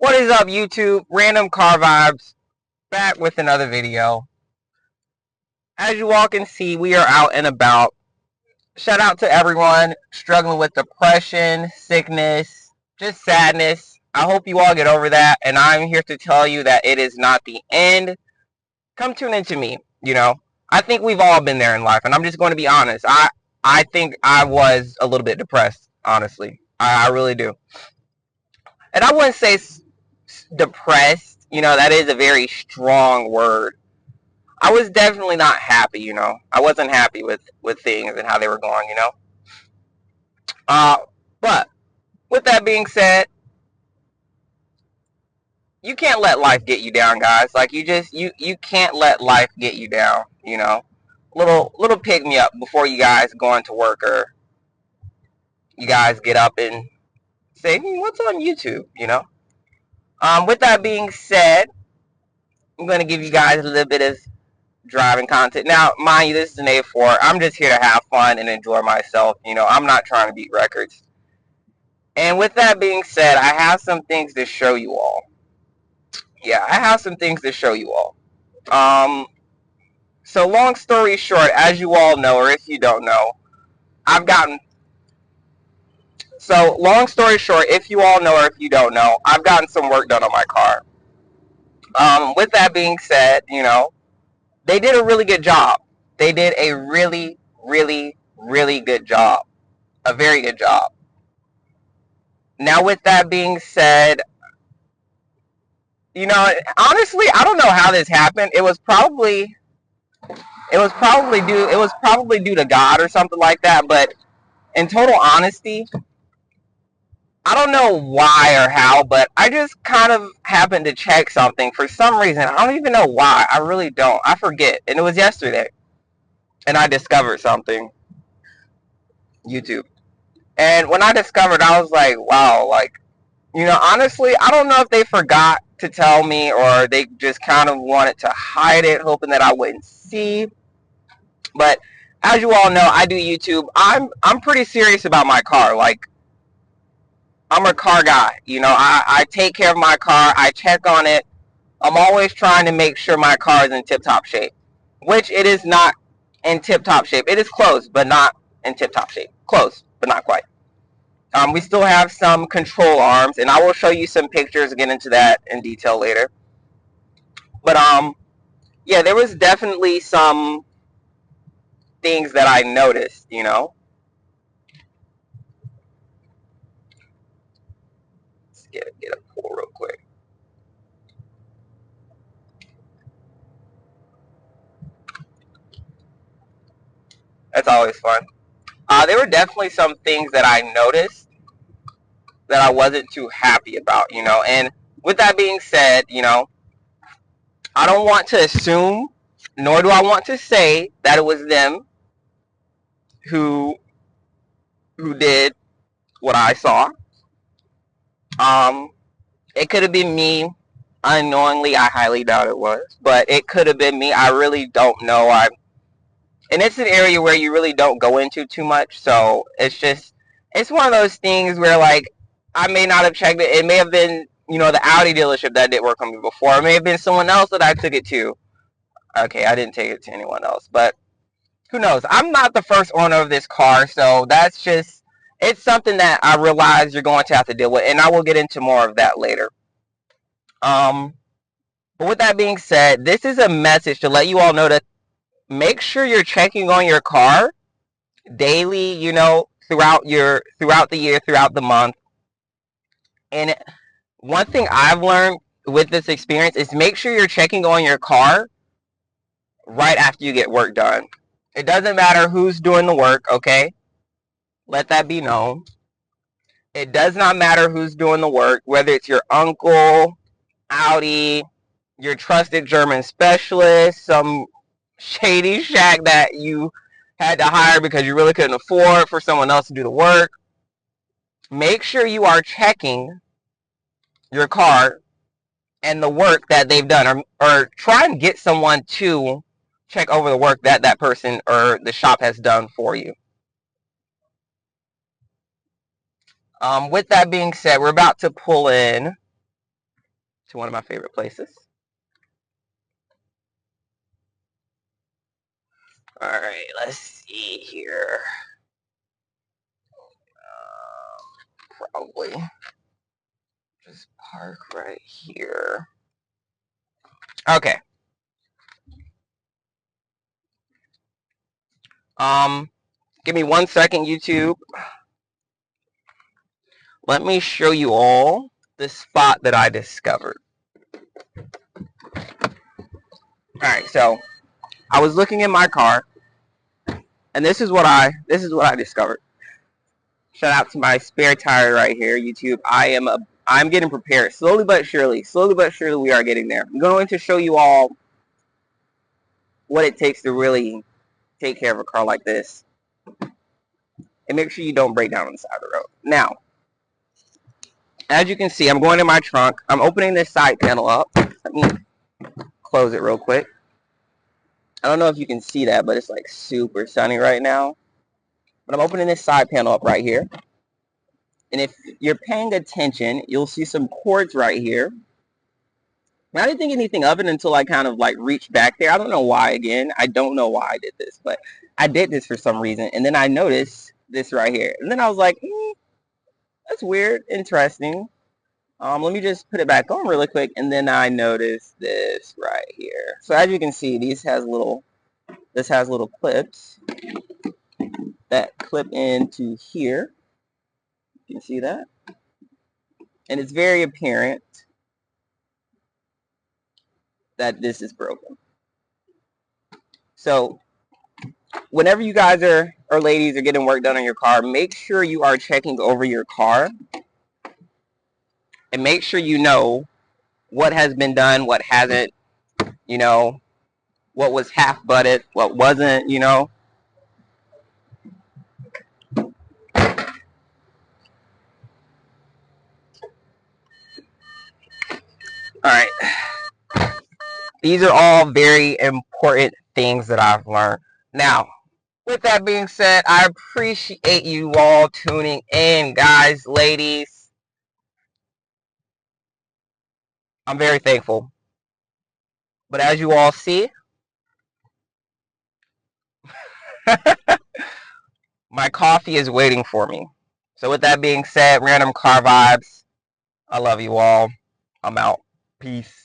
What is up, YouTube? Random Car Vibes, back with another video. As you all can see, we are out and about. Shout out to everyone struggling with depression, sickness, just sadness. I hope you all get over that, and I'm here to tell you that it is not the end. Come tune into me, I think we've all been there in life, and I'm just going to be honest. I think I was a little bit depressed, honestly. I really do. And I wouldn't say depressed, that is a very strong word. I was definitely not happy, I wasn't happy with things and how they were going, but with that being said, you can't let life get you down, guys. Like, you can't let life get you down, little pick me up before you guys go into work, or you guys get up and say, what's on YouTube, with that being said, I'm going to give you guys a little bit of driving content. Now, mind you, this is an A4. I'm just here to have fun and enjoy myself. I'm not trying to beat records. And with that being said, I have some things to show you all. Yeah, I have some things to show you all. So long story short, as you all know, or if you don't know, so long story short, if you all know or if you don't know, I've gotten some work done on my car. With that being said, they did a really good job. They did a really, really, really good job. A very good job. Now, with that being said, honestly, I don't know how this happened. It was probably due to God or something like that. But in total honesty, I don't know why or how, but I just kind of happened to check something for some reason. I don't even know why. I really don't. I forget. And it was yesterday. And I discovered something. YouTube. And when I discovered, I was like, wow, honestly, I don't know if they forgot to tell me or they just kind of wanted to hide it, hoping that I wouldn't see. But as you all know, I do YouTube. I'm pretty serious about my car. Like, I'm a car guy. I take care of my car. I check on it. I'm always trying to make sure my car is in tip-top shape, which it is not in tip-top shape. It is close, but not in tip-top shape. Close, but not quite. We still have some control arms, and I will show you some pictures and get into that in detail later. But yeah, there was definitely some things that I noticed, Let's get a pull real quick. That's always fun. There were definitely some things that I noticed that I wasn't too happy about, and with that being said, I don't want to assume, nor do I want to say that it was them who did what I saw. It could have been me unknowingly. I highly doubt it was, but it could have been me. I really don't know. And it's an area where you really don't go into too much, so it's one of those things where, like, I may not have checked it. It may have been, the Audi dealership that did work on me before. It may have been someone else that I took it to. Okay, I didn't take it to anyone else, but who knows? I'm not the first owner of this car, so it's something that I realize you're going to have to deal with, and I will get into more of that later. But with that being said, this is a message to let you all know that make sure you're checking on your car daily, throughout the year, throughout the month. And one thing I've learned with this experience is make sure you're checking on your car right after you get work done. It doesn't matter who's doing the work, okay? Let that be known. It does not matter who's doing the work, whether it's your uncle, Audi, your trusted German specialist, some shady shack that you had to hire because you really couldn't afford for someone else to do the work. Make sure you are checking your car and the work that they've done, or try and get someone to check over the work that that person or the shop has done for you. With that being said, we're about to pull in. to one of my favorite places. All right, let's see here. Probably just park right here. Okay. Give me 1 second, YouTube. Let me show you all the spot that I discovered. All right, so I was looking in my car, and this is what I discovered. Shout out to my spare tire right here, YouTube. I'm getting prepared slowly but surely. Slowly but surely, we are getting there. I'm going to show you all what it takes to really take care of a car like this, and make sure you don't break down on the side of the road. Now, as you can see, I'm going in my trunk. I'm opening this side panel up. Let me close it real quick. I don't know if you can see that, but it's like super sunny right now. But I'm opening this side panel up right here. And if you're paying attention, you'll see some cords right here. And I didn't think anything of it until I kind of like reached back there. I don't know why, again. I don't know why I did this, but I did this for some reason. And then I noticed this right here. And then I was like, that's weird, interesting. Let me just put it back on really quick. And then I noticed this right here. So as you can see, this has little clips that clip into here. You can see that? And it's very apparent that this is broken. So whenever you guys or ladies are getting work done on your car, make sure you are checking over your car and make sure you know what has been done, what hasn't, you know, what was half butted, what wasn't, you know. All right. These are all very important things that I've learned. Now, with that being said, I appreciate you all tuning in, guys, ladies. I'm very thankful. But as you all see, my coffee is waiting for me. So with that being said, Random Car Vibes, I love you all. I'm out. Peace.